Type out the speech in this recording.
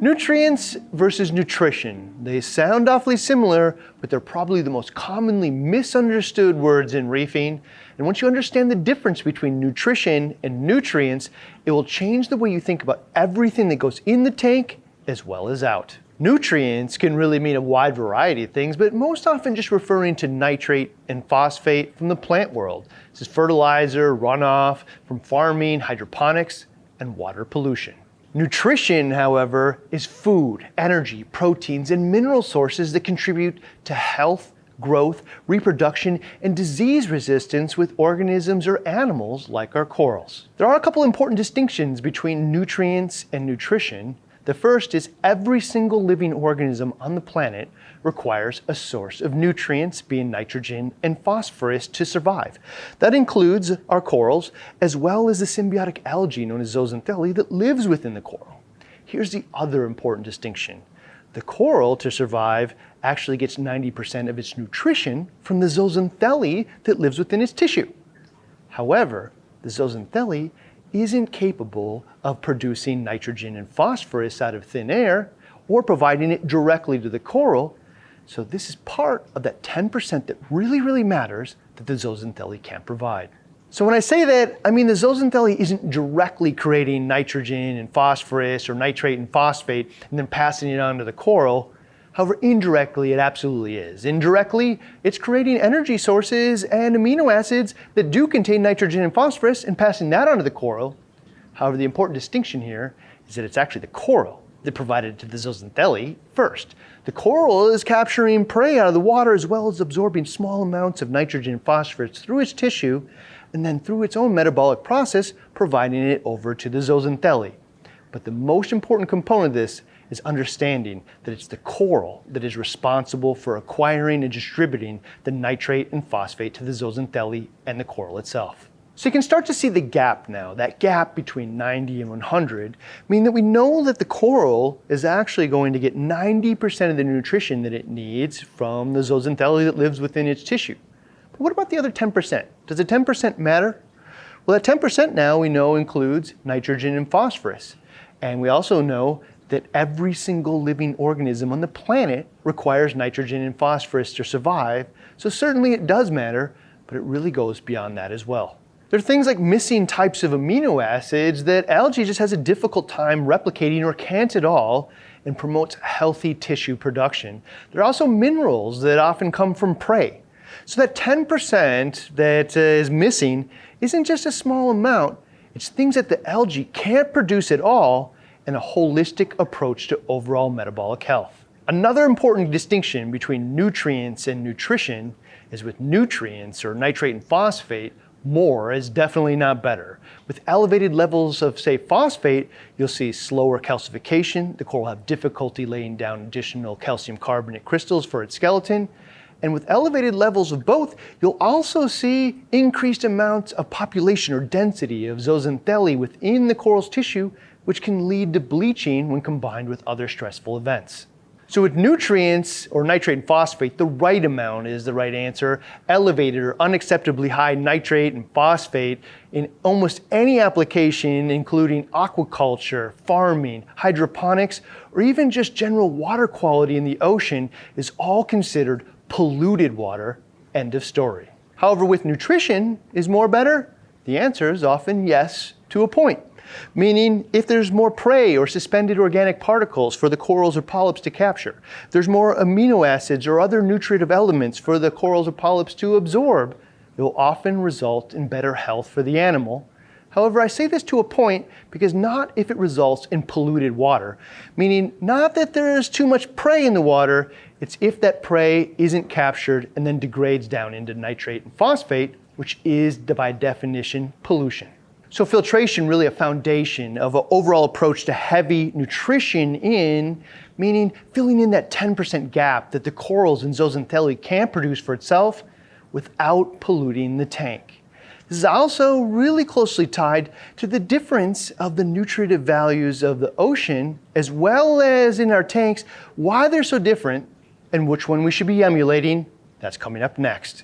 Nutrients versus nutrition. They sound awfully similar, but they're probably the most commonly misunderstood words in reefing. And once you understand the difference between nutrition and nutrients, it will change the way you think about everything that goes in the tank as well as out. Nutrients can really mean a wide variety of things, but most often just referring to nitrate and phosphate from the plant world. This is fertilizer, runoff from farming, hydroponics, and water pollution. Nutrition, however, is food, energy, proteins, and mineral sources that contribute to health, growth, reproduction, and disease resistance with organisms or animals like our corals. There are a couple important distinctions between nutrients and nutrition. The first is every single living organism on the planet requires a source of nutrients, being nitrogen and phosphorus, to survive. That includes our corals, as well as the symbiotic algae known as zooxanthellae that lives within the coral. Here's the other important distinction. The coral, to survive, actually gets 90% of its nutrition from the zooxanthellae that lives within its tissue. However, the zooxanthellae isn't capable of producing nitrogen and phosphorus out of thin air or providing it directly to the coral. So this is part of that 10% that really matters that the zooxanthellae can't provide. So when I say that, I mean the zooxanthellae isn't directly creating nitrogen and phosphorus or nitrate and phosphate and then passing it on to the coral. However, indirectly, it absolutely is. Indirectly, it's creating energy sources and amino acids that do contain nitrogen and phosphorus and passing that onto the coral. However, the important distinction here is that it's actually the coral that provided it to the zooxanthellae first. The coral is capturing prey out of the water as well as absorbing small amounts of nitrogen and phosphorus through its tissue and then through its own metabolic process, providing it over to the zooxanthellae. But the most important component of this is understanding that it's the coral that is responsible for acquiring and distributing the nitrate and phosphate to the zooxanthellae and the coral itself. So you can start to see the gap now, that gap between 90 and 100, meaning that we know that the coral is actually going to get 90% of the nutrition that it needs from the zooxanthellae that lives within its tissue. But what about the other 10%? Does the 10% matter? Well, that 10% now we know includes nitrogen and phosphorus. And we also know that every single living organism on the planet requires nitrogen and phosphorus to survive. So certainly it does matter, but it really goes beyond that as well. There are things like missing types of amino acids that algae just has a difficult time replicating or can't at all, and promotes healthy tissue production. There are also minerals that often come from prey. So that 10% that is missing isn't just a small amount, it's things that the algae can't produce at all, and a holistic approach to overall metabolic health. Another important distinction between nutrients and nutrition is with nutrients, or nitrate and phosphate, more is definitely not better. With elevated levels of, say, phosphate, you'll see slower calcification. The coral will have difficulty laying down additional calcium carbonate crystals for its skeleton. And with elevated levels of both, you'll also see increased amounts of population or density of zooxanthellae within the coral's tissue, which can lead to bleaching when combined with other stressful events. So with nutrients, or nitrate and phosphate, the right amount is the right answer. Elevated or unacceptably high nitrate and phosphate in almost any application, including aquaculture, farming, hydroponics, or even just general water quality in the ocean, is all considered polluted water. End of story. However, with nutrition, is more better? The answer is often yes, to a point. Meaning, if there's more prey or suspended organic particles for the corals or polyps to capture, there's more amino acids or other nutritive elements for the corals or polyps to absorb, it will often result in better health for the animal. However, I say this to a point because not if it results in polluted water, meaning not that there is too much prey in the water, it's if that prey isn't captured and then degrades down into nitrate and phosphate, which is by definition pollution. So filtration really a foundation of an overall approach to heavy nutrition in, meaning filling in that 10% gap that the corals and zooxanthellae can't produce for itself without polluting the tank. This is also really closely tied to the difference of the nutritive values of the ocean as well as in our tanks, why they're so different and which one we should be emulating. That's coming up next.